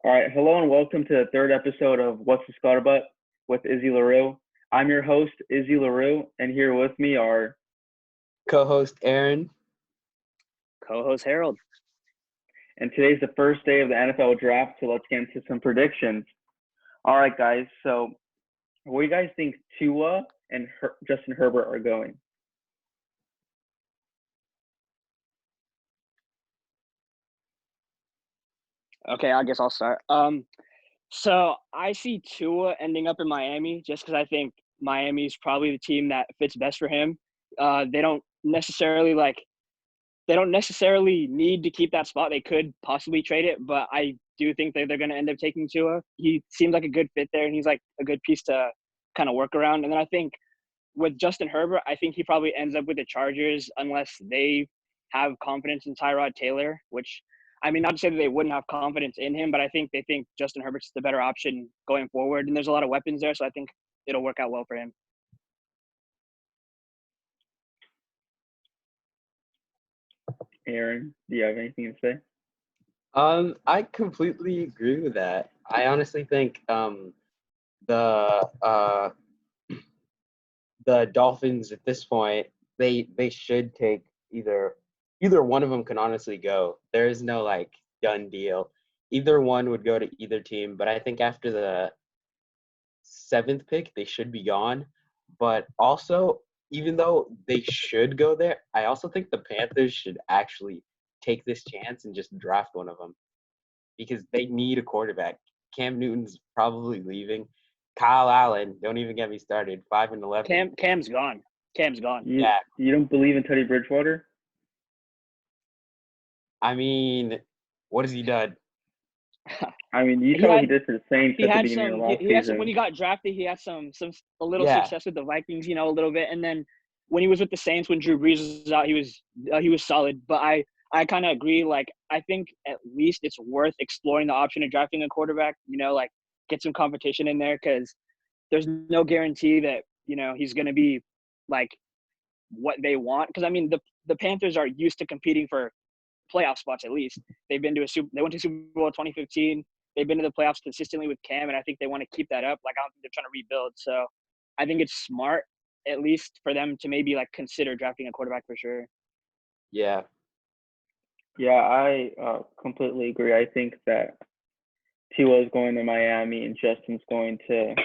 All right, hello and welcome to the third episode of What's the Scuttlebutt with Izzy La Rue. I'm your host, Izzy La Rue, and here with me are Co-host Aaron. Co-host Harold. and today's the first day of the NFL draft, so let's get into some predictions. All right, guys, so where do you guys think Tua and Justin Herbert are going? Okay, I guess I'll start. So I see Tua ending up in Miami just because I think Miami's probably the team that fits best for him. They don't necessarily need to keep that spot. They could possibly trade it, but I do think that they're going to end up taking Tua. He seems like a good fit there, and he's like a good piece to kind of work around. And then I think with Justin Herbert, I think he probably ends up with the Chargers unless they have confidence in Tyrod Taylor, which – I mean, not to say that they wouldn't have confidence in him, but I think they think Justin Herbert's the better option going forward. And there's a lot of weapons there, so I think it'll work out well for him. Aaron, do you have anything to say? I completely agree with that. I honestly think the Dolphins at this point they should take either one of them can honestly go. There is no done deal. Either one would go to either team, but I think after the 7th pick they should be gone. But also, even though they should go there, I also think the Panthers should actually take this chance and just draft one of them because they need a quarterback. Cam Newton's probably leaving. Kyle Allen, don't even get me started. 5-11. Cam's gone. Yeah. You don't believe in Teddy Bridgewater? I mean, what has he done? I mean, you saw what he did for the Saints at the beginning of last season. When he got drafted, he had a little success with the Vikings, a little bit. And then when he was with the Saints, when Drew Brees was out, he was solid. But I kind of agree. I think at least it's worth exploring the option of drafting a quarterback. Get some competition in there because there's no guarantee that he's going to be what they want. Because I mean, the Panthers are used to competing for playoff spots at least. They went to Super Bowl 2015. They've been to the playoffs consistently with Cam, and I think they want to keep that up. I don't think they're trying to rebuild. So I think it's smart, at least, for them to maybe consider drafting a quarterback for sure. Yeah. Yeah, I completely agree. I think that Tua is going to Miami and Justin's going to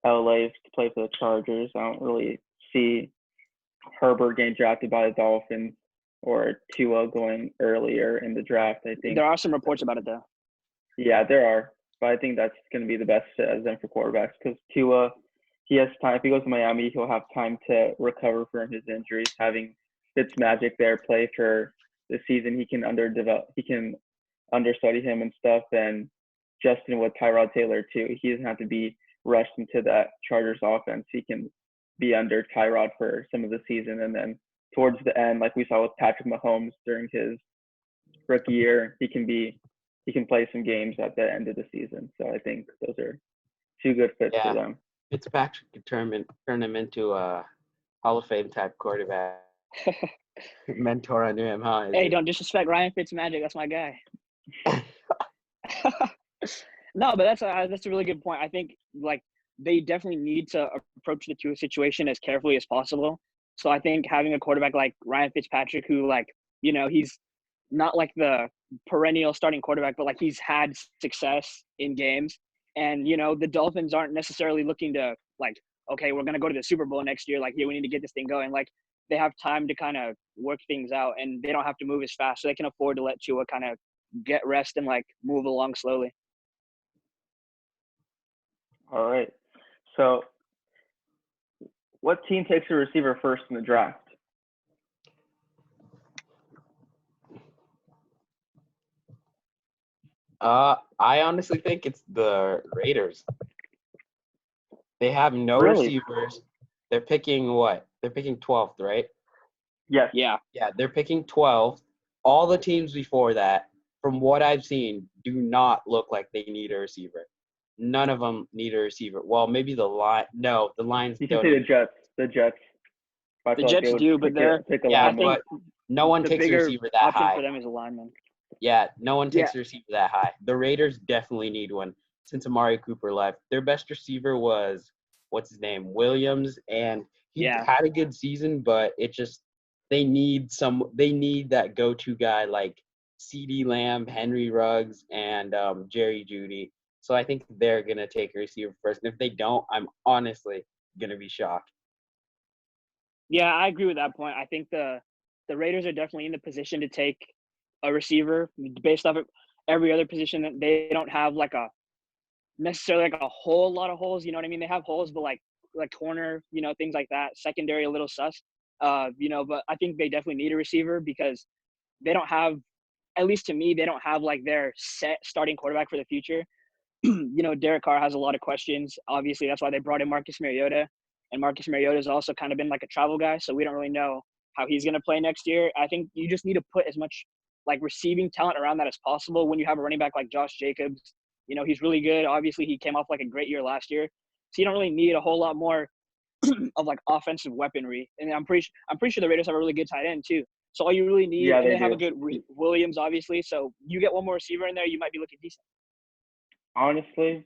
LA to play for the Chargers. I don't really see Herbert getting drafted by the Dolphins or Tua going earlier in the draft. I think there are some reports about it though. Yeah, there are, but I think that's going to be the best fit as them for quarterbacks because Tua, he has time. If he goes to Miami, he'll have time to recover from his injuries. Having Fitzmagic there play for the season, he can understudy him and stuff. And Justin with Tyrod Taylor too, he doesn't have to be rushed into that Chargers offense. He can be under Tyrod for some of the season, and then towards the end, like we saw with Patrick Mahomes during his rookie year, he can play some games at the end of the season. So I think those are two good fits for them. Fitzpatrick could turn him into a Hall of Fame type quarterback. Mentor under him, huh? Hey, don't disrespect Ryan Fitzmagic. That's my guy. No, but that's a really good point. I think they definitely need to approach the Tua situation as carefully as possible. So I think having a quarterback like Ryan Fitzpatrick, who he's not the perennial starting quarterback, but he's had success in games. And, the Dolphins aren't necessarily looking to okay, we're going to go to the Super Bowl next year. Yeah, we need to get this thing going. They have time to kind of work things out and they don't have to move as fast. So they can afford to let Tua kind of get rest and move along slowly. All right. So what team takes a receiver first in the draft? I honestly think it's the Raiders. They have no receivers. They're picking what? They're picking 12th, right? Yes. Yeah. Yeah, they're picking 12th. All the teams before that, from what I've seen, do not look like they need a receiver. None of them need a receiver. Well, maybe the Lions. No, the Lions don't. You can say the Jets. The Jets. The Jets do, but they're but no one takes a receiver that option high. For them is a lineman. Yeah, no one Yeah, takes a receiver that high. The Raiders definitely need one since Amari Cooper left. Their best receiver was what's his name, Williams, and he yeah. had a good season, but it just they need that go-to guy like CD Lamb, Henry Ruggs, and Jerry Judy. So I think they're gonna take a receiver first. And if they don't, I'm honestly gonna be shocked. Yeah, I agree with that point. I think the Raiders are definitely in the position to take a receiver based off of every other position that they don't have like a necessarily like a whole lot of holes. You know what I mean? They have holes, but like corner, things like that. Secondary a little sus. But I think they definitely need a receiver because they don't have, at least to me, they don't have like their set starting quarterback for the future. Derek Carr has a lot of questions. Obviously, that's why they brought in Marcus Mariota. And Marcus Mariota has also kind of been like a travel guy, so we don't really know how he's going to play next year. I think you just need to put as much like receiving talent around that as possible when you have a running back like Josh Jacobs. He's really good. Obviously, he came off like a great year last year. So you don't really need a whole lot more of like offensive weaponry. And I'm pretty sure the Raiders have a really good tight end too. So all you really need, Yeah, and they they have a do. good Williams, obviously. So you get one more receiver in there, you might be looking decent. Honestly,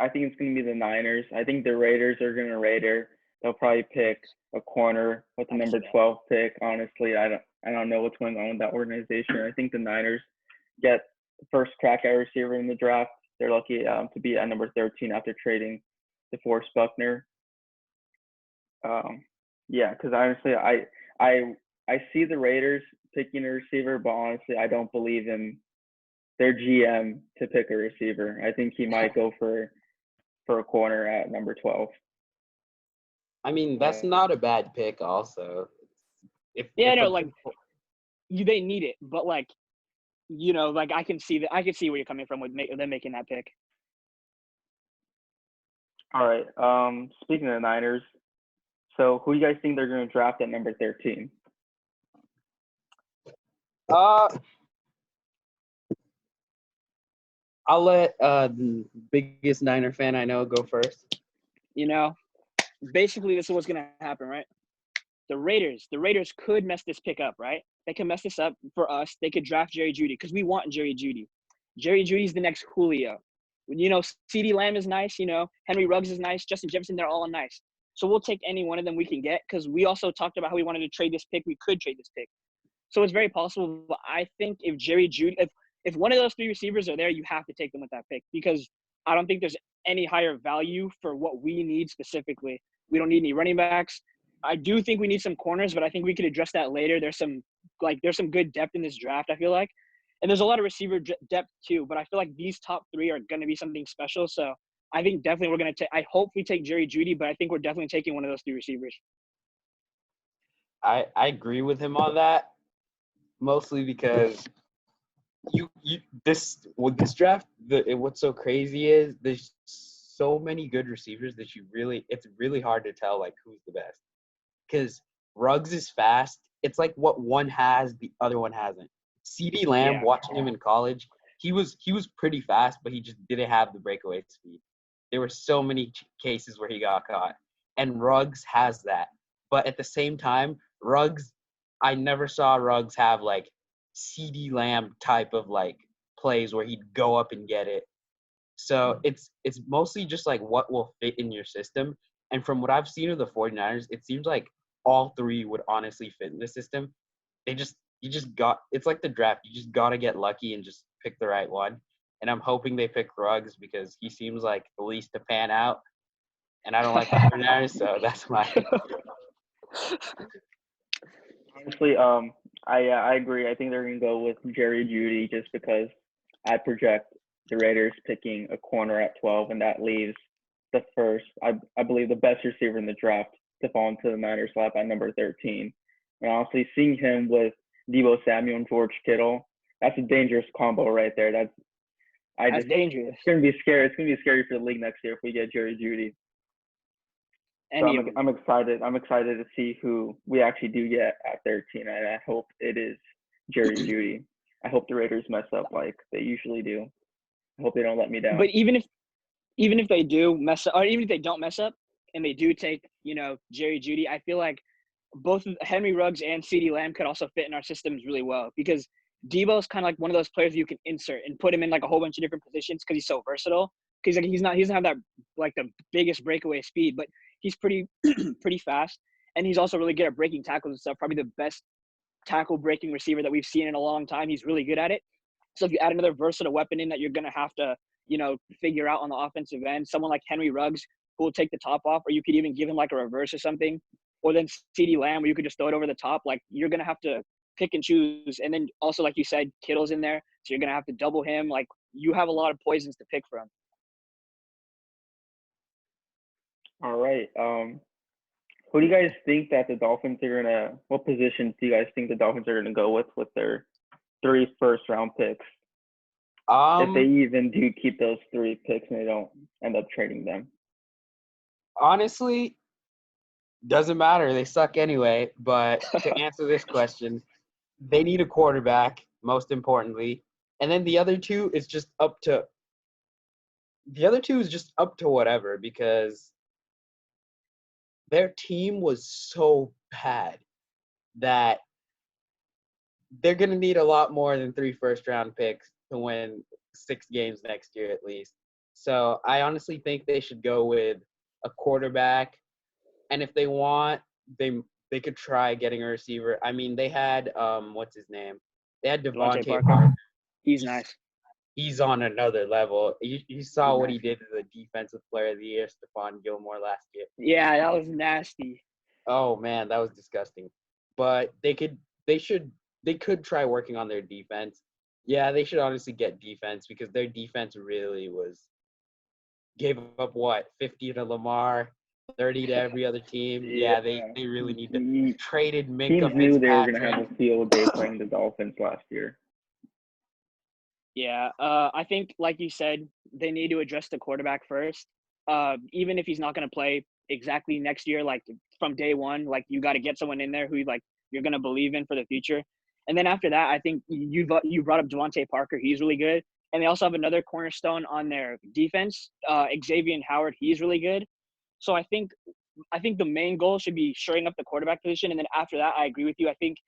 I think it's going to be the Niners. I think the Raiders are going to Raider. They'll probably pick a corner with the I can number see that. 12 pick. Honestly, I don't know what's going on with that organization. I think the Niners get the first crack at receiver in the draft. They're lucky to be at number 13 after trading DeForest Buckner. Um, yeah, because honestly, I I see the Raiders picking a receiver, but honestly, I don't believe in their GM to pick a receiver. I think he might go for a corner at number 12. I mean, that's Yeah. not a bad pick. Also, Yeah, if a no, good like they need it, but like like I can see that. I can see where you're coming from with them making that pick. All right. Speaking of the Niners, so who you guys think they're going to draft at number 13? uh I'll let the biggest Niner fan I know go first. Basically, this is what's gonna happen, right? The Raiders could mess this pick up, right? They can mess this up for us. They could draft Jerry Judy because we want Jerry Judy. Jerry Judy's the next Julio. CD Lamb is nice. Henry Ruggs is nice. Justin Jefferson, they're all nice. So we'll take any one of them we can get because we also talked about how we wanted to trade this pick. We could trade this pick. So it's very possible. But I think if Jerry Judy, if one of those three receivers are there, you have to take them with that pick because I don't think there's any higher value for what we need specifically. We don't need any running backs. I do think we need some corners, but I think we could address that later. There's some good depth in this draft, I feel like. And there's a lot of receiver depth too, but I feel like these top three are going to be something special. So I think definitely we're going to take – I hope we take Jerry Judy, but I think we're definitely taking one of those three receivers. I agree with him on that, mostly because you this with this draft, what's so crazy is there's so many good receivers that it's really hard to tell like who's the best. Because Ruggs is fast. It's like what one has, the other one hasn't. CD Lamb, Yeah. watching him in college, he was pretty fast, but he just didn't have the breakaway speed. There were so many cases where he got caught, and Ruggs has that. But at the same time, I never saw Ruggs have like CD Lamb type of like plays where he'd go up and get it. So it's mostly just like what will fit in your system. And from what I've seen of the 49ers, it seems like all three would honestly fit in the system. It's like the draft. You just got to get lucky and just pick the right one. And I'm hoping they pick Ruggs because he seems like the least to pan out. And I don't like the 49ers, so that's my. Honestly, I agree. I think they're going to go with Jerry Judy just because I project the Raiders picking a corner at 12, and that leaves the first, I believe, the best receiver in the draft to fall into the Niners' lap at number 13. And honestly, seeing him with Deebo Samuel and George Kittle, that's a dangerous combo right there. That's dangerous. It's going to be scary. It's going to be scary for the league next year if we get Jerry Judy. So I'm excited. I'm excited to see who we actually do get at 13, and I hope it is Jerry Judy. I hope the Raiders mess up like they usually do. I hope they don't let me down. But even if they do mess up, or even if they don't mess up and they do take, Jerry Judy, I feel like both Henry Ruggs and CeeDee Lamb could also fit in our systems really well because Debo's kind of like one of those players you can insert and put him in like a whole bunch of different positions because he's so versatile. Because like he doesn't have that like the biggest breakaway speed, but he's pretty pretty fast, and he's also really good at breaking tackles and stuff. Probably the best tackle breaking receiver that we've seen in a long time. He's really good at it. So if you add another versatile weapon in that you're gonna have to figure out on the offensive end, someone like Henry Ruggs who will take the top off, or you could even give him like a reverse or something, or then CeeDee Lamb where you could just throw it over the top. Like you're gonna have to pick and choose, and then also like you said, Kittle's in there, so you're gonna have to double him. Like you have a lot of poisons to pick from. All right. Who do you guys think that the Dolphins are gonna? What positions do you guys think the Dolphins are gonna go with their 3 first-round picks? If they even do keep those 3 picks and they don't end up trading them. Honestly, doesn't matter. They suck anyway. But to answer this question, they need a quarterback, most importantly, and then the other two is just up to whatever, because their team was so bad that they're going to need a lot more than 3 first-round picks to win 6 games next year at least. So I honestly think they should go with a quarterback, and if they want, they could try getting a receiver. I mean, they had what's his name? They had Devontae Parker. He's nice. He's on another level. You saw what he did to the Defensive Player of the Year, Stephon Gilmore, last year. Yeah, that was nasty. Oh man, that was disgusting. But they could try working on their defense. Yeah, they should honestly get defense, because their defense really gave up 50 to Lamar, 30 to every other team. Yeah, they really need to traded Minka Teams knew they were going to Fitzpatrick. have a field day playing the Dolphins last year. Yeah, I think, like you said, they need to address the quarterback first. Even if he's not going to play exactly next year, like from day one, like you got to get someone in there who like you're going to believe in for the future. And then after that, I think you brought up Devontae Parker. He's really good. And they also have another cornerstone on their defense, Xavier Howard. He's really good. So I think the main goal should be shoring up the quarterback position. And then after that, I agree with you. I think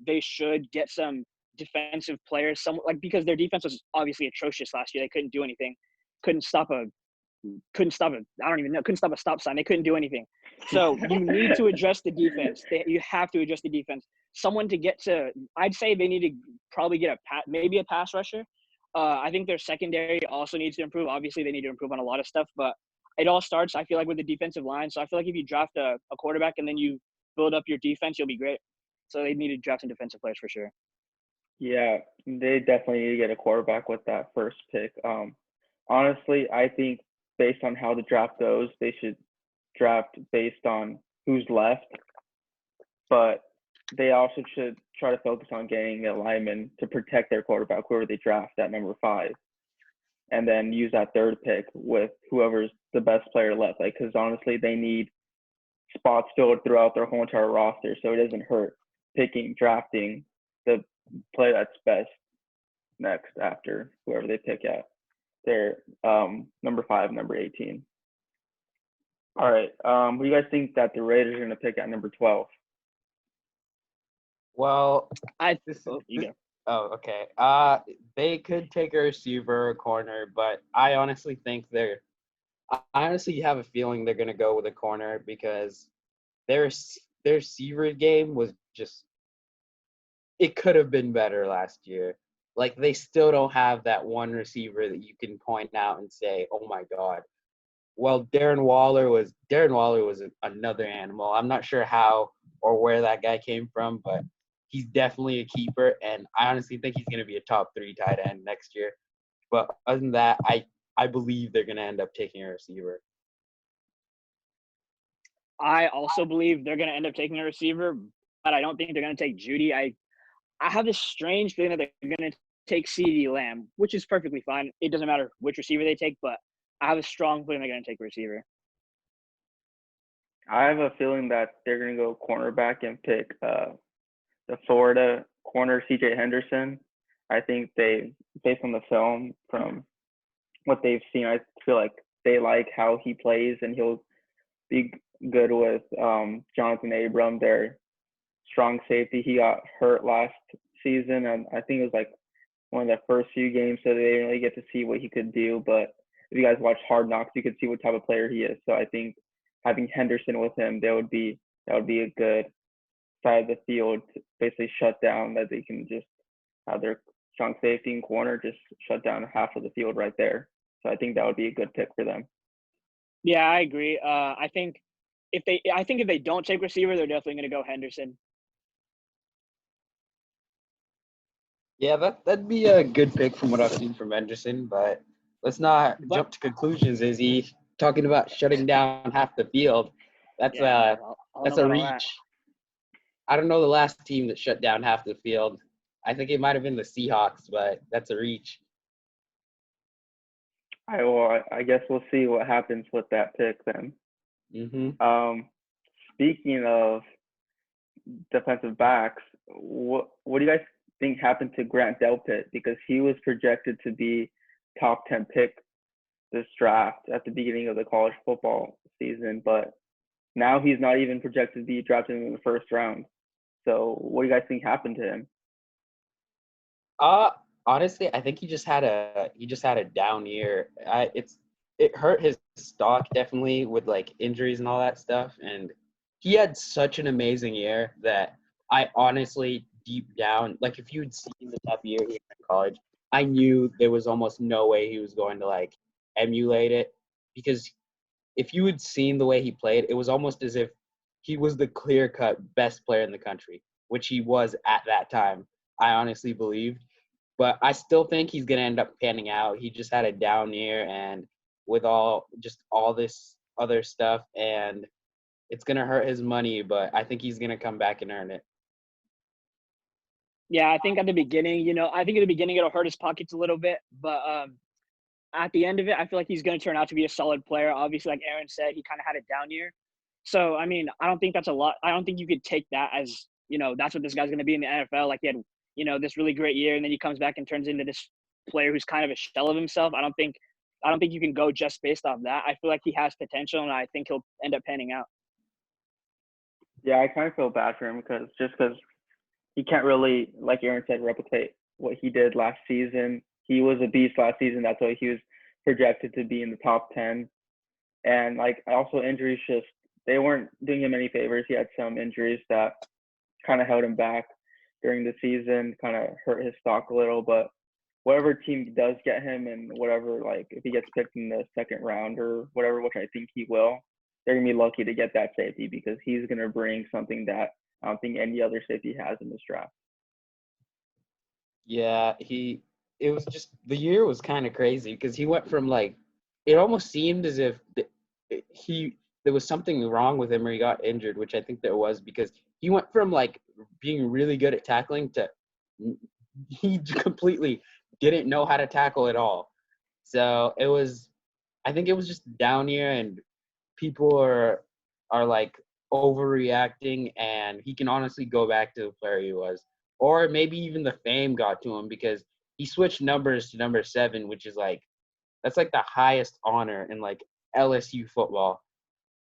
they should get some defensive players, because their defense was obviously atrocious last year. They couldn't do anything. Couldn't stop a stop sign. They couldn't do anything. So you need to address the defense. You have to address the defense. Someone to get to, I'd say they need to probably get maybe a pass rusher. I think their secondary also needs to improve. Obviously, they need to improve on a lot of stuff, but it all starts, I feel like, with the defensive line. So I feel like if you draft a quarterback and then you build up your defense, you'll be great. So they need to draft some defensive players for sure. Yeah, they definitely need to get a quarterback with that first pick. Honestly, I think based on how the draft goes, they should draft based on who's left. But they also should try to focus on getting a lineman to protect their quarterback, whoever they draft at number 5. And then use that third pick with whoever's the best player left. Like, because honestly, they need spots filled throughout their whole entire roster, so it doesn't hurt drafting the player that's best next after whoever they pick at their number 5, number 18. All right. Who do you guys think that the Raiders are going to pick at number 12? Well, Oh, okay. They could take a receiver or a corner, but I honestly have a feeling they're gonna go with a corner, because their receiver game was just, it could have been better last year. Like, they still don't have that one receiver that you can point out and say, "Oh my God." Well, Darren Waller was another animal. I'm not sure how or where that guy came from, but he's definitely a keeper, and I honestly think he's going to be a top 3 tight end next year. But other than that, I believe they're going to end up taking a receiver. I also believe they're going to end up taking a receiver, but I don't think they're going to take Judy. I have this strange feeling that they're going to take CeeDee Lamb, which is perfectly fine. It doesn't matter which receiver they take, but I have a strong feeling they're going to take a receiver. I have a feeling that they're going to go cornerback and pick the Florida corner, C.J. Henderson. I think based on the film, from what they've seen, I feel like they like how he plays, and he'll be good with Jonathan Abram, their strong safety. He got hurt last season, and I think it was like one of the first few games, so they didn't really get to see what he could do. But if you guys watch Hard Knocks, you could see what type of player he is. So I think having Henderson with him, that would be a good side of the field to basically shut down, that they can just have their strong safety and corner just shut down half of the field right there. So I think that would be a good pick for them. Yeah, I agree. I think if they don't take receiver, they're definitely going to go Henderson. Yeah, that'd be a good pick from what I've seen from Henderson, but let's not jump to conclusions, Izzy. Talking about shutting down half the field, that's a reach. I don't know the last team that shut down half the field. I think it might have been the Seahawks, but that's a reach. I guess we'll see what happens with that pick then. Mm-hmm. Speaking of defensive backs, what do you guys think happened to Grant Delpit? Because he was projected to be top 10 pick this draft at the beginning of the college football season, but now he's not even projected to be drafted in the first round. So what do you guys think happened to him? Honestly, I think he just had a down year. It hurt his stock definitely with like injuries and all that stuff, and he had such an amazing year that I honestly deep down, like if you had seen the type of year he had in college, I knew there was almost no way he was going to like emulate it, because if you had seen the way he played, it was almost as if he was the clear-cut best player in the country, which he was at that time. I honestly believed. But I still think he's going to end up panning out. He just had a down year, and with all this other stuff, and it's going to hurt his money, but I think he's going to come back and earn it. Yeah, I think at the beginning, it'll hurt his pockets a little bit, but at the end of it, I feel like he's going to turn out to be a solid player. Obviously, like Aaron said, he kind of had a down year. So, I mean, I don't think that's a lot. I don't think you could take that as, that's what this guy's going to be in the NFL. Like he had, this really great year, and then he comes back and turns into this player who's kind of a shell of himself. I don't think you can go just based off that. I feel like he has potential, and I think he'll end up panning out. Yeah, I kind of feel bad for him because he can't really, like Aaron said, replicate what he did last season. He was a beast last season. That's why he was projected to be in the top 10. And like also injuries, they weren't doing him any favors. He had some injuries that kind of held him back during the season, kind of hurt his stock a little. But whatever team does get him, and whatever, like if he gets picked in the second round or whatever, which I think he will, they're gonna be lucky to get that safety, because he's gonna bring something that I don't think any other safety has in this draft. Yeah, it was just, the year was kind of crazy because he went from like, it almost seemed as if there was something wrong with him or he got injured, which I think there was, because he went from like being really good at tackling to he completely didn't know how to tackle at all. So I think it was just down year, and people are like overreacting, and he can honestly go back to the player he was. Or maybe even the fame got to him because he switched numbers to number 7, which is like, that's like the highest honor in like LSU football,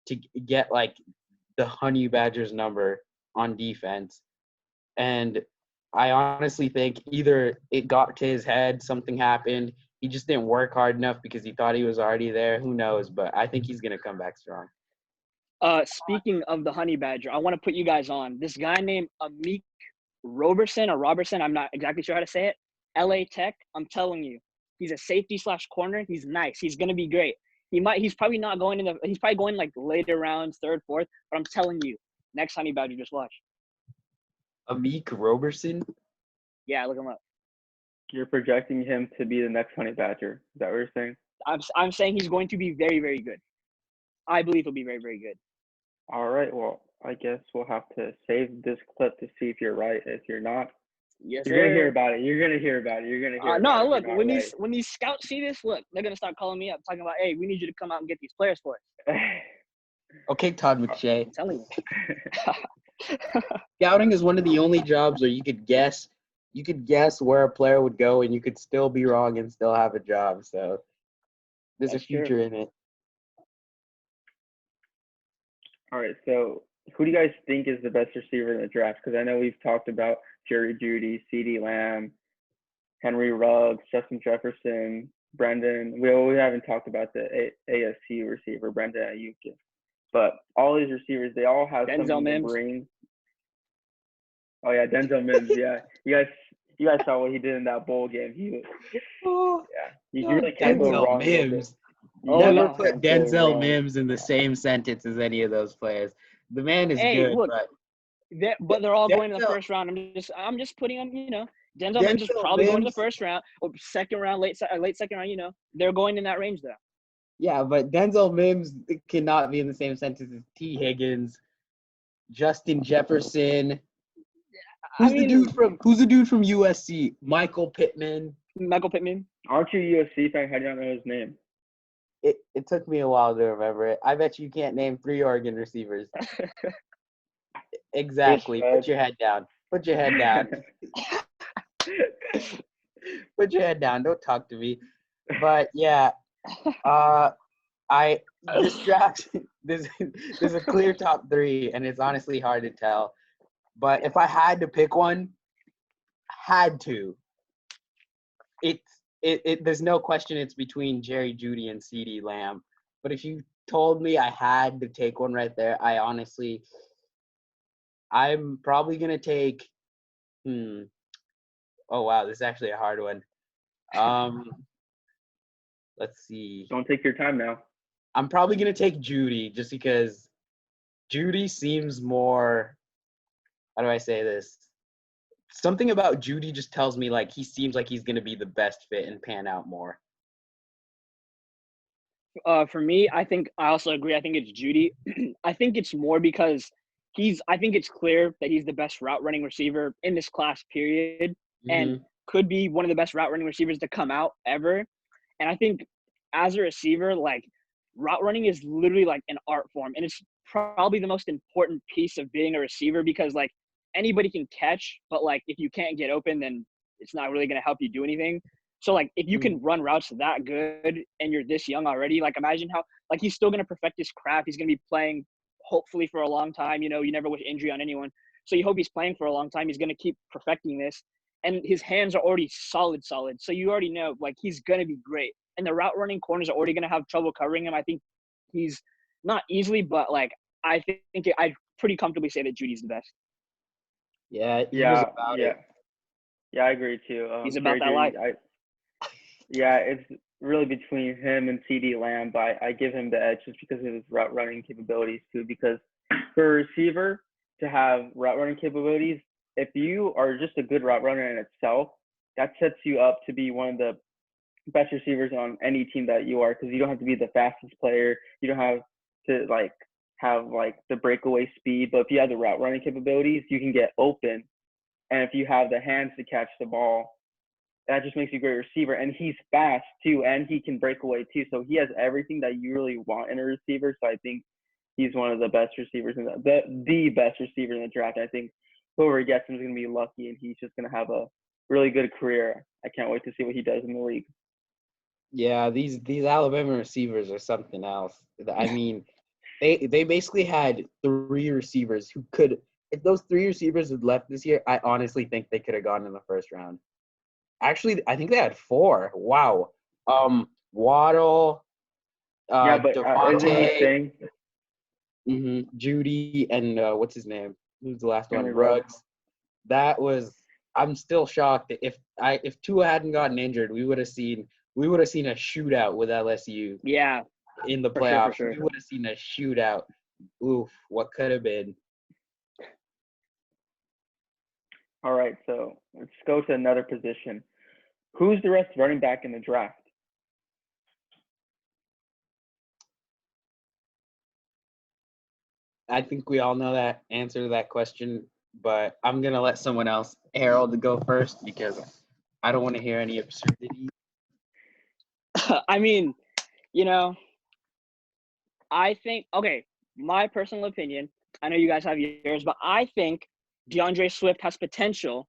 to get like the Honey Badgers number on defense. And I honestly think either it got to his head, something happened, he just didn't work hard enough because he thought he was already there. Who knows? But I think he's going to come back strong. Speaking of the Honey Badger, I want to put you guys on. This guy named Amik Roberson, I'm not exactly sure how to say it. LA Tech, I'm telling you, he's a safety / corner. He's nice. He's going to be great. He's probably not going he's probably going like later rounds, 3rd, 4th, but I'm telling you, next Honey Badger, just watch. Amik Roberson? Yeah, look him up. You're projecting him to be the next Honey Badger. Is that what you're saying? I'm saying he's going to be very, very good. I believe he'll be very, very good. All right. Well, I guess we'll have to save this clip to see if you're right. If you're not, yes, you're gonna hear about it. You're gonna hear about it. No, look, when these scouts see this, look, they're gonna start calling me up, talking about, hey, we need you to come out and get these players for us. Okay, Todd McShay. I'm telling you. Scouting is one of the only jobs where you could guess where a player would go, and you could still be wrong and still have a job. So there's a future in it. All right, so who do you guys think is the best receiver in the draft? Because I know we've talked about Jerry Jeudy, CeeDee Lamb, Henry Ruggs, Justin Jefferson, Brendan. We haven't talked about the ASC receiver, Brendan Ayuk. But all these receivers, they all have something to bring. Oh yeah, Denzel Mims. Yeah, you guys saw what he did in that bowl game. He really can't go wrong with it. Never put Denzel Mims in the same sentence as any of those players. The man is good, look, but they're all going to the first round. I'm just putting them. Denzel Mims is probably going to the first round or second round, late second round. They're going in that range though. Yeah, but Denzel Mims cannot be in the same sentence as T. Higgins, Justin Jefferson. Who's the dude from USC? Michael Pittman. Aren't you a USC fan? How do you not know his name? It took me a while to remember it. I bet you can't name 3 Oregon receivers. Exactly. Put your head down. Put your head down. Put your head down. Don't talk to me. But yeah, this draft there's a clear top 3, and it's honestly hard to tell. But if I had to pick one, there's no question it's between Jerry Jeudy and CeeDee Lamb. But if you told me I had to take one right there, I'm probably gonna take. Oh wow, this is actually a hard one. Let's see. Don't take your time now. I'm probably gonna take Jeudy just because Jeudy seems more. How do I say this? Something about Jeudy just tells me like he seems like he's gonna be the best fit and pan out more. For me, I also agree. I think it's Jeudy. I think it's more because I think it's clear that he's the best route running receiver in this class period, and could be one of the best route running receivers to come out ever. And I think as a receiver, like route running is literally like an art form, and it's probably the most important piece of being a receiver because like anybody can catch, but like if you can't get open, then it's not really going to help you do anything. So like if you can run routes that good and you're this young already, like imagine how like he's still going to perfect his craft. He's going to be playing hopefully for a long time. You never wish injury on anyone. So you hope he's playing for a long time. He's going to keep perfecting this. And his hands are already solid. So you already know like he's going to be great. And the route running corners are already going to have trouble covering him. I think he's not easily, but like I think I'd pretty comfortably say that Jeudy's the best. Yeah, I agree too. He's about that life. It's really between him and CeeDee Lamb, but I give him the edge just because of his route running capabilities too. Because for a receiver to have route running capabilities, if you are just a good route runner in itself, that sets you up to be one of the best receivers on any team that you are, because you don't have to be the fastest player. You don't have to have the breakaway speed, but if you have the route running capabilities, you can get open. And if you have the hands to catch the ball, that just makes you a great receiver. And he's fast too, and he can break away too. So he has everything that you really want in a receiver. So I think he's one of the best receivers in the best receiver in the draft. I think whoever gets him is going to be lucky, and he's just going to have a really good career. I can't wait to see what he does in the league. Yeah, these Alabama receivers are something else. I mean, they basically had 3 receivers who could. If those 3 receivers had left this year, I honestly think they could have gone in the first round. Actually, I think they had 4. Wow. Waddle. Devontae. Jeudy and what's his name? Who's the last one? Ruggs. That was. I'm still shocked that if Tua hadn't gotten injured, we would have seen a shootout with LSU. Yeah. In the playoffs, we would have seen a shootout. Oof, what could have been. All right, so let's go to another position. Who's the best running back in the draft? I think we all know that answer to that question, but I'm going to let someone else, Harold, go first because I don't want to hear any absurdity. I mean, I think, okay, my personal opinion, I know you guys have yours, but I think DeAndre Swift has potential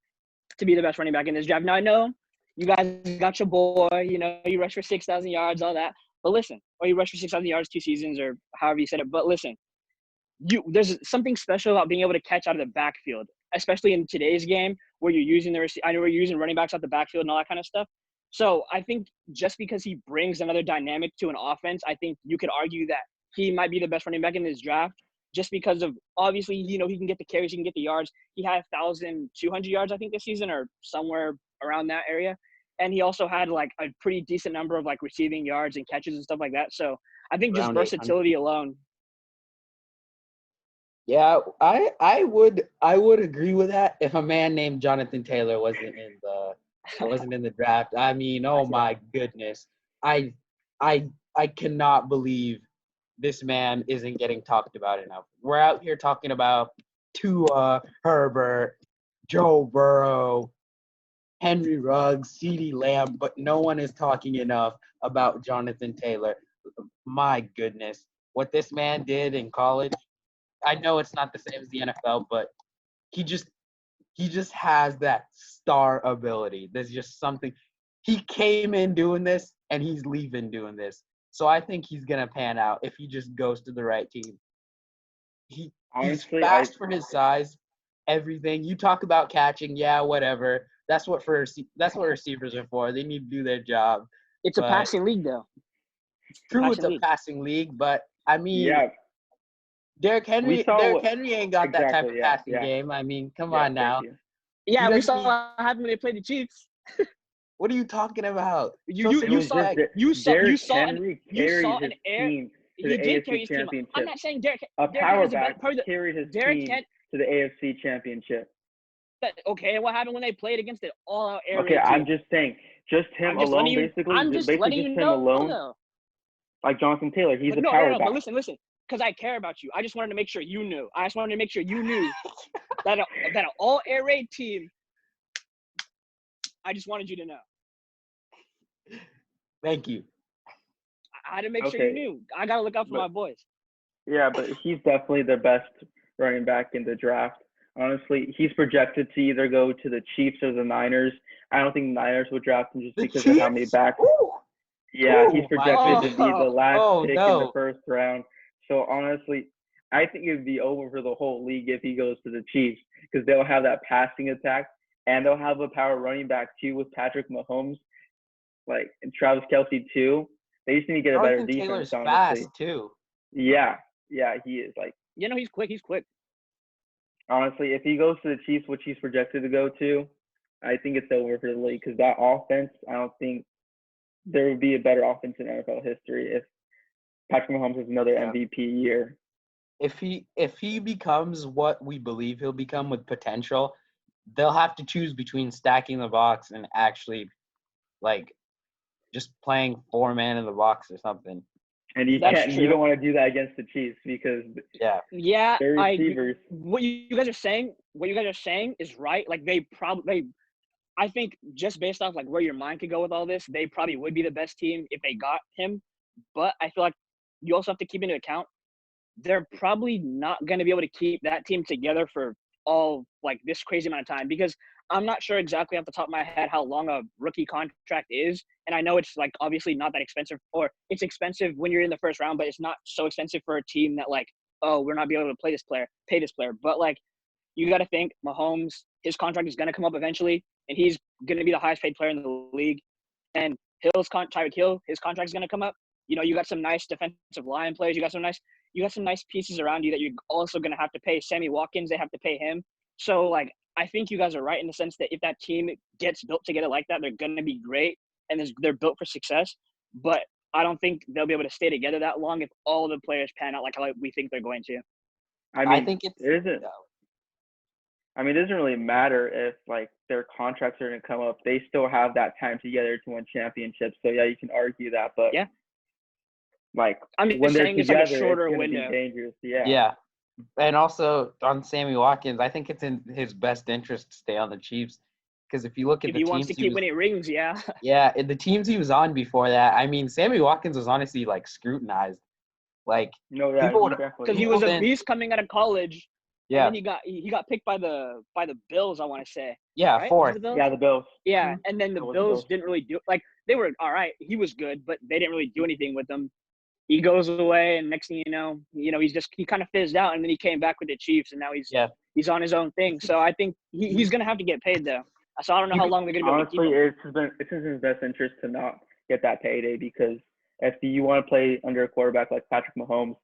to be the best running back in this draft. Now, I know you guys got your boy, you rushed for 6,000 yards, all that. But listen, or you rushed for 6,000 yards 2 seasons or however you said it. But listen, there's something special about being able to catch out of the backfield, especially in today's game where you're using I know we're using running backs out the backfield and all that kind of stuff. So I think just because he brings another dynamic to an offense, I think you could argue that he might be the best running back in this draft just because of obviously, he can get the carries, he can get the yards. He had 1,200 yards, I think, this season or somewhere around that area. And he also had like a pretty decent number of like receiving yards and catches and stuff like that. So I think just Around 800. versatility alone. Yeah, I would agree with that if a man named Jonathan Taylor wasn't in the draft. I mean, oh my goodness. I cannot believe this man isn't getting talked about enough. We're out here talking about Tua, Herbert, Joe Burrow, Henry Ruggs, CeeDee Lamb, but no one is talking enough about Jonathan Taylor. My goodness, what this man did in college. I know it's not the same as the NFL, but he just has that star ability. There's just something. He came in doing this, and he's leaving doing this. So I think he's gonna pan out if he just goes to the right team. He's fast for his size. Everything you talk about catching, yeah, whatever. That's what receivers are for. They need to do their job. It's a passing league, though. It's true, it's a passing league, but I mean. Yeah. Derrick Henry ain't got that type of passing game. I mean, come on now. Yeah, we saw what happened when they played the Chiefs. What are you talking about? You saw an air. He did carry his team. I'm not saying Derrick. A power back carried his team to the AFC Championship. Okay, what happened when they played against it all-out air raid team? Okay, I'm just saying, just him alone, basically. I'm just letting you know. Though. Like Jonathan Taylor, he's a power back. But listen. Because I care about you. I just wanted to make sure you knew. I just wanted to make sure you knew that an all air raid team. I just wanted you to know. Thank you. I had to make sure you knew. I gotta look out for my boys. Yeah, but he's definitely the best running back in the draft. Honestly, he's projected to either go to the Chiefs or the Niners. I don't think the Niners would draft him just because of how many backs. Yeah, he's projected to be the last pick in the first round. So, honestly, I think it would be over for the whole league if he goes to the Chiefs because they'll have that passing attack and they'll have a power running back, too, with Patrick Mahomes, and Travis Kelce, too. They just need to get a better defense, Taylor's honestly. Fast, too. Yeah, he is. He's quick. Honestly, if he goes to the Chiefs, which he's projected to go to, I think it's over for the league because that offense, I don't think there would be a better offense in NFL history if Patrick Mahomes has another MVP year. If he becomes what we believe he'll become with potential, they'll have to choose between stacking the box and actually, just playing 4-man in the box or something. And you don't want to do that against the Chiefs because their receivers. What you guys are saying is right. I think just based off where your mind could go with all this, they probably would be the best team if they got him. But I feel like you also have to keep into account they're probably not going to be able to keep that team together for all this crazy amount of time because I'm not sure exactly off the top of my head how long a rookie contract is. And I know it's obviously not that expensive, or it's expensive when you're in the first round, but it's not so expensive for a team that we're not be able to pay this player. But you got to think Mahomes, his contract is going to come up eventually and he's going to be the highest paid player in the league. And Tyreek Hill, his contract is going to come up. You got some nice defensive line players. You got some nice pieces around you that you're also going to have to pay. Sammy Watkins, they have to pay him. So, I think you guys are right in the sense that if that team gets built together like that, they're going to be great and they're built for success. But I don't think they'll be able to stay together that long if all the players pan out how we think they're going to. I think it doesn't really matter if their contracts are going to come up. They still have that time together to win championships. So yeah, you can argue that, but yeah. I'm just when they're saying together, it's a shorter it's window. Be dangerous. Yeah. Yeah. And also on Sammy Watkins, I think it's in his best interest to stay on the Chiefs because if you look at the teams, he wants to keep winning rings, yeah. Yeah, the teams he was on before that, Sammy Watkins was honestly scrutinized. Because he was a beast coming out of college. Yeah. And then he got picked by the Bills, I want to say. Yeah, right? fourth. Yeah, the Bills. Yeah, and then the Bills didn't really do they were all right. He was good, but they didn't really do anything with him. he goes away, and next thing you know, he kind of fizzed out, and then he came back with the Chiefs, and now he's on his own thing. So I think he's gonna have to get paid though. So I don't know how long they're gonna be able to keep Honestly, him. it's in his best interest to not get that payday, because if you want to play under a quarterback like Patrick Mahomes,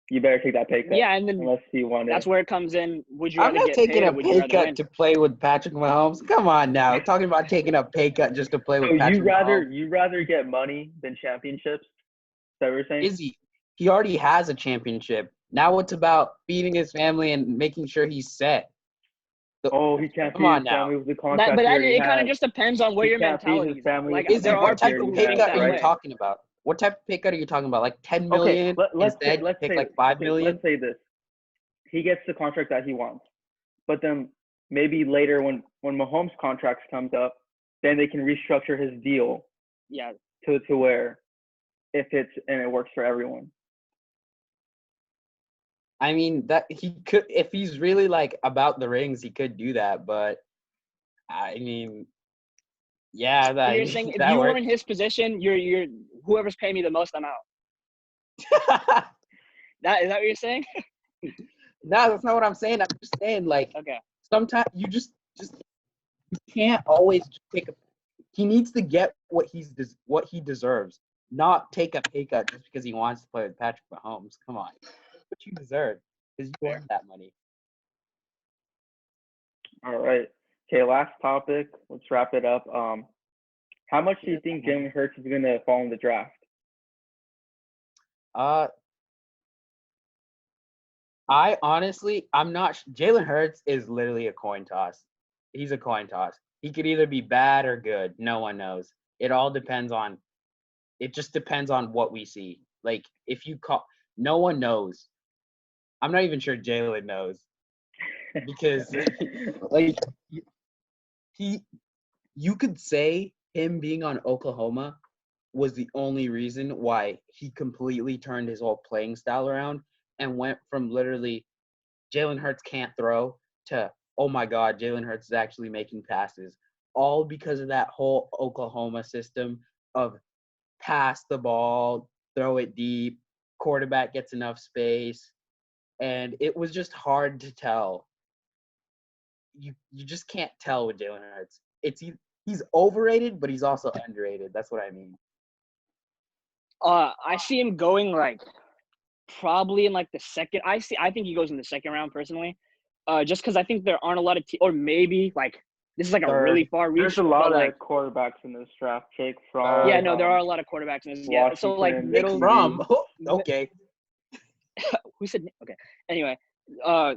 you better take that pay cut. Yeah, and then unless you want to. that's where it comes in. Would you I'm rather not get taking paid, a or would you pay rather cut win? to play with Patrick Mahomes. Come on now, talking about taking a pay cut just to play with So Patrick Mahomes. you rather get money than championships? Is that what you're saying? Izzy, he already has a championship. Now it's about feeding his family and making sure he's set. He can't Come feed on his now. family with the But contract he already it kind has. of just depends on where He your can't feed mentality his is at. family Like with Izzy, the there are what contract he type people of who already pay think has, cut that are you right? way. talking about? What type of pay cut are you talking about? Like 10 Okay, million let's instead to take like 5 million? let's say this. He gets the contract that he wants, but then maybe later when Mahomes' contract comes up, then they can restructure his deal Yeah. to where if it works for everyone. I mean, that he could, if he's really like about the rings, he could do that. But I mean, yeah, And that you're saying if that you were works. in his position, you're whoever's paying me the most, I'm out. That is that what you're saying? No, that's not what I'm saying. I'm just saying, like, Okay. sometimes you just you can't always just take a. He needs to get what he deserves, not take a pay cut just because he wants to play with Patrick Mahomes. Come on, what you deserve because you earned that money. All right. Okay, last topic. Let's wrap it up. How much do you think Jalen Hurts is going to fall in the draft? I honestly, I'm not. Jalen Hurts is literally a coin toss. He's a coin toss. He could either be bad or good. No one knows. It all depends on. It just depends on what we see. Like if you call, no one knows. I'm not even sure Jalen knows because, like, you could say him being on Oklahoma was the only reason why he completely turned his whole playing style around and went from literally Jalen Hurts can't throw to, oh my God, Jalen Hurts is actually making passes. All because of that whole Oklahoma system of pass the ball, throw it deep, quarterback gets enough space. And it was just hard to tell. You just can't tell with Jalen Hurts. He's overrated, but he's also underrated. That's what I mean. I see him going like probably in like the second. I think he goes in the second round personally. Just because I think there aren't a lot of or maybe like this is like a really far reach. There's a lot of quarterbacks in this draft. Jake Fromm. Yeah, no, there are a lot of quarterbacks in this. Yeah, so like middle. Fromm. Okay. Who said okay? Anyway,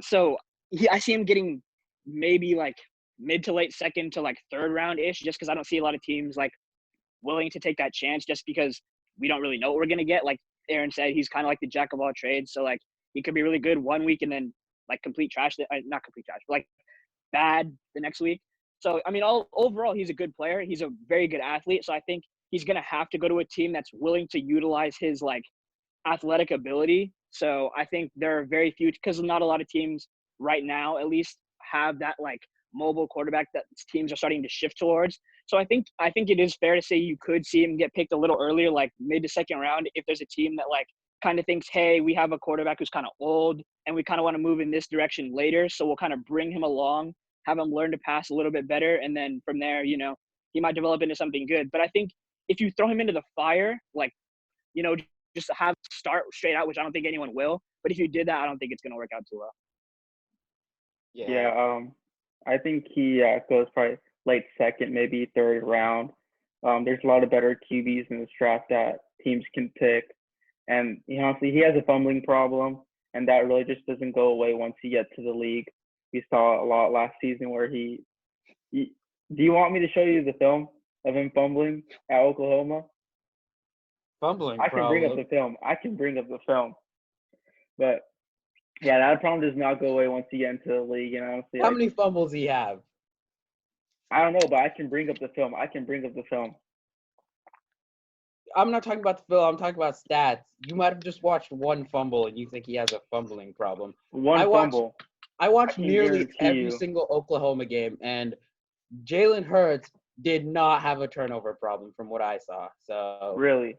so I see him getting maybe like mid to late second to like third round ish, just because I don't see a lot of teams like willing to take that chance, just because we don't really know what we're gonna get. Like Aaron said, he's kind of like the jack of all trades, so like he could be really good one week and then like complete trash. Not complete trash, but like bad the next week. So I mean, overall, he's a good player. He's a very good athlete. So I think he's gonna have to go to a team that's willing to utilize his like athletic ability. So I think there are very few, because not a lot of teams right now at least have that like mobile quarterback that teams are starting to shift towards. So I think it is fair to say you could see him get picked a little earlier, like mid to second round, if there's a team that like kind of thinks, hey, we have a quarterback who's kind of old and we kind of want to move in this direction later. So we'll kind of bring him along, have him learn to pass a little bit better. And then from there, he might develop into something good. But I think if you throw him into the fire, like, just have start straight out, which I don't think anyone will. But if you did that, I don't think it's going to work out too well. Yeah. I think he goes probably late second, maybe third round. There's a lot of better QBs in this draft that teams can pick, and honestly, he has a fumbling problem, and that really just doesn't go away once he gets to the league. We saw a lot last season where he do you want me to show you the film of him fumbling at Oklahoma? Fumbling I can bring up the film. But yeah, that problem does not go away once you get into the league. And honestly, how many fumbles he have? I don't know, but I can bring up the film. I'm not talking about the film. I'm talking about stats. You might have just watched one fumble and you think he has a fumbling problem. Fumble. I watched nearly every single Oklahoma game, and Jalen Hurts did not have a turnover problem from what I saw. So really,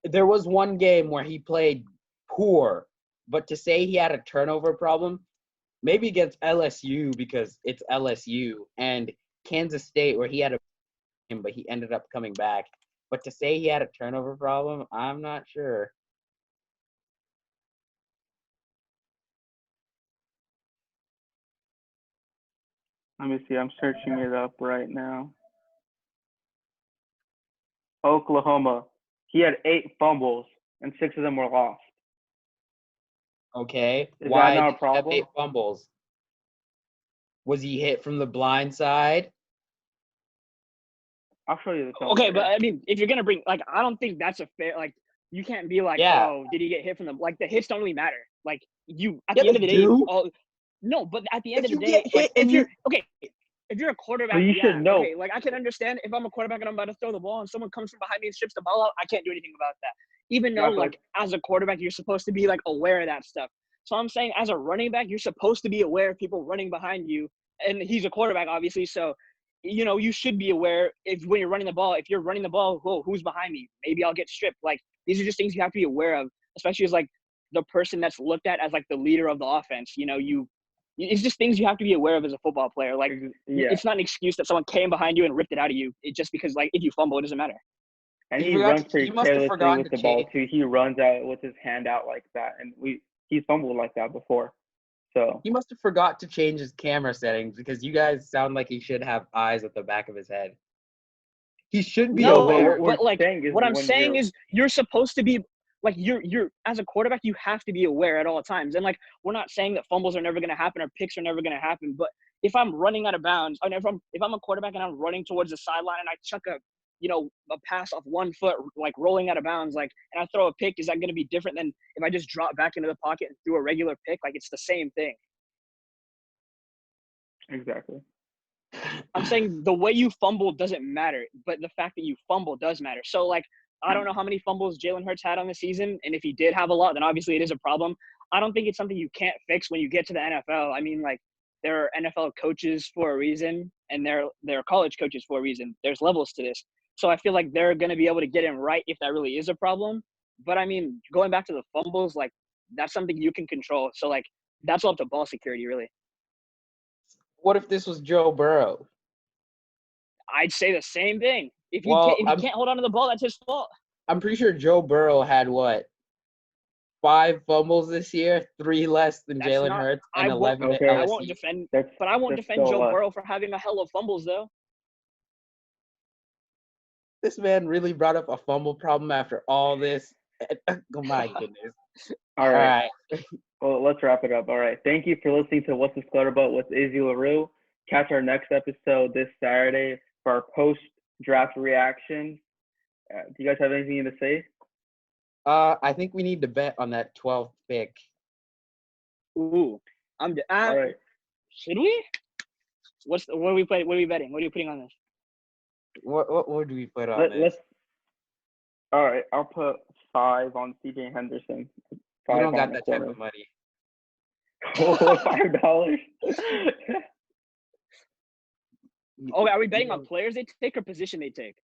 there was one game where he played poor, but to say he had a turnover problem, maybe against LSU because it's LSU, and Kansas State where he had a but he ended up coming back. But to say he had a turnover problem, I'm not sure. Let me see. I'm searching it up right now. Oklahoma. He had 8 fumbles, and 6 of them were lost. Okay. Is Why that not a did he have problem? 8 fumbles? Was he hit from the blind side? I'll show you the film. Okay, later. but I mean, if you're gonna bring like, I don't think that's a fair. Like, you can't be like, Yeah. oh, did he get hit from the like? The hits don't really matter. Like, you at Yeah, the end of they the day, do. no, but at the end If of the you day, get like, hit and if you're a quarterback, But you yeah, should know. okay, like I can understand if I'm a quarterback and I'm about to throw the ball and someone comes from behind me and strips the ball out, I can't do anything about that. Even though, like, as a quarterback, you're supposed to be like aware of that stuff. So I'm saying, as a running back, you're supposed to be aware of people running behind you, and he's a quarterback, obviously. So, you know, you should be aware if when you're running the ball, if you're running the ball, whoa, who's behind me? Maybe I'll get stripped. Like, these are just things you have to be aware of, especially as like the person that's looked at as like the leader of the offense. You know, it's just things you have to be aware of as a football player. Like, it's not an excuse that someone came behind you and ripped it out of you. It just because, like, if you fumble, it doesn't matter. And he runs pretty carelessly with the ball too. He runs out with his hand out like that, and he's fumbled like that before. So he must have forgot to change his camera settings because you guys sound like he should have eyes at the back of his head. He should be aware. But like, what I'm saying is, you're supposed to be like, you're as a quarterback, you have to be aware at all times. And like, we're not saying that fumbles are never going to happen or picks are never going to happen. But if I'm running out of bounds, and if I'm a quarterback and I'm running towards the sideline and I chuck a pass off 1 foot, like rolling out of bounds, like, and I throw a pick, is that going to be different than if I just drop back into the pocket and threw a regular pick? Like, it's the same thing. Exactly. I'm saying the way you fumble doesn't matter, but the fact that you fumble does matter. So, like, I don't know how many fumbles Jalen Hurts had on the season, and if he did have a lot, then obviously it is a problem. I don't think it's something you can't fix when you get to the NFL. I mean, like, there are NFL coaches for a reason, and there are college coaches for a reason. There's levels to this. So I feel like they're going to be able to get him right if that really is a problem. But, I mean, going back to the fumbles, like, that's something you can control. So, like, that's all up to ball security, really. What if this was Joe Burrow? I'd say the same thing. If he can't hold on to the ball, that's his fault. I'm pretty sure Joe Burrow had 5 fumbles this year, 3 less than Jalen Hurts, and 11 at LSU. I won't defend, but I won't defend Joe Burrow for having a hell of fumbles, though. This man really brought up a fumble problem after all this. Oh my goodness! All right. Well, let's wrap it up. All right. Thank you for listening to What's the Clutter About with Izzy La Rue. Catch our next episode this Saturday for our post-draft reaction. Do you guys have anything to say? I think we need to bet on that 12th pick. Ooh, all right. Should we? What are we betting? What are you putting on this? What would we put on this? All right, I'll put 5 on CJ Henderson. 5 you don't got that type of money. $5. Oh, are we betting on players they take or position they take?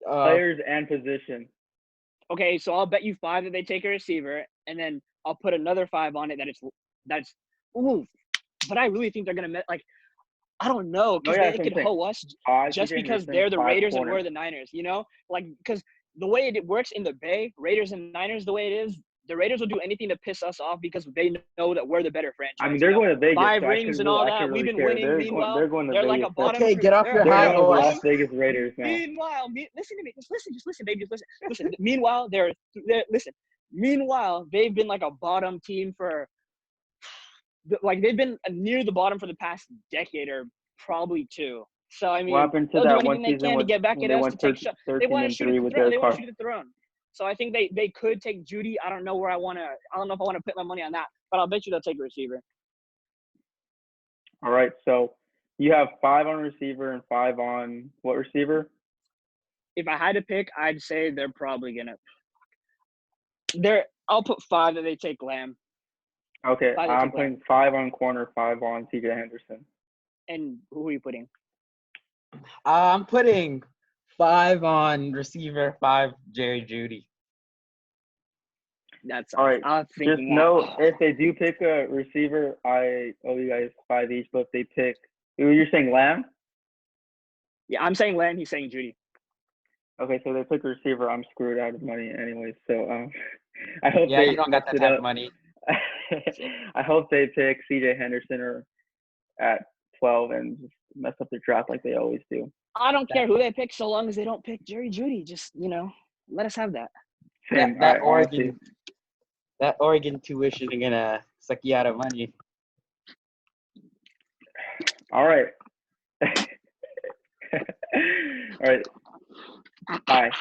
Players and position. Okay, so I'll bet you 5 that they take a receiver, and then I'll put another 5 on it that's ooh. But I really think they're gonna I don't know, because they could hoe us just because they're the Raiders and we're the Niners, you know? Like, because the way it works in the Bay, Raiders and Niners, the way it is, the Raiders will do anything to piss us off because they know that we're the better franchise. I mean, they're going to Vegas. 5 rings and all that. We've been winning. Meanwhile, they're going to Vegas. Like a bottom. Okay, get off your high horse. Las Vegas Raiders now. Meanwhile, listen to me. Just listen, baby. Just listen. Meanwhile, Meanwhile, they've been like a bottom team for they've been near the bottom for the past decade or probably 2. So I mean, what happened to that one season to get back at us to take shots. They want to shoot at the throne. They want to shoot at the throne. So I think they could take Judy. I don't know if I want to put my money on that, but I'll bet you they'll take a receiver. All right, so you have 5 on receiver and 5 on what receiver? If I had to pick, I'd say they're probably gonna. I'll put 5 that they take Lamb. Okay, I'm putting 5 on corner, 5 on CJ Henderson. And who are you putting? I'm putting 5 on receiver, 5 Jerry Judy. That's All right. I was Just thinking know that. if they do pick a receiver, I owe you guys 5 each. But if they pick, you're saying Lamb? Yeah, I'm saying Lamb. He's saying Judy. Okay, so they pick a receiver. I'm screwed out of money anyway. So I hope Yeah, they you don't got mix that it type up. of money. I hope they pick C.J. Henderson or at 12 and just mess up their draft like they always do. I don't care who they pick so long as they don't pick Jerry Judy. Just let us have that. Same. That Honestly. Oregon tuition is gonna suck you out of money. All right. All right. Bye.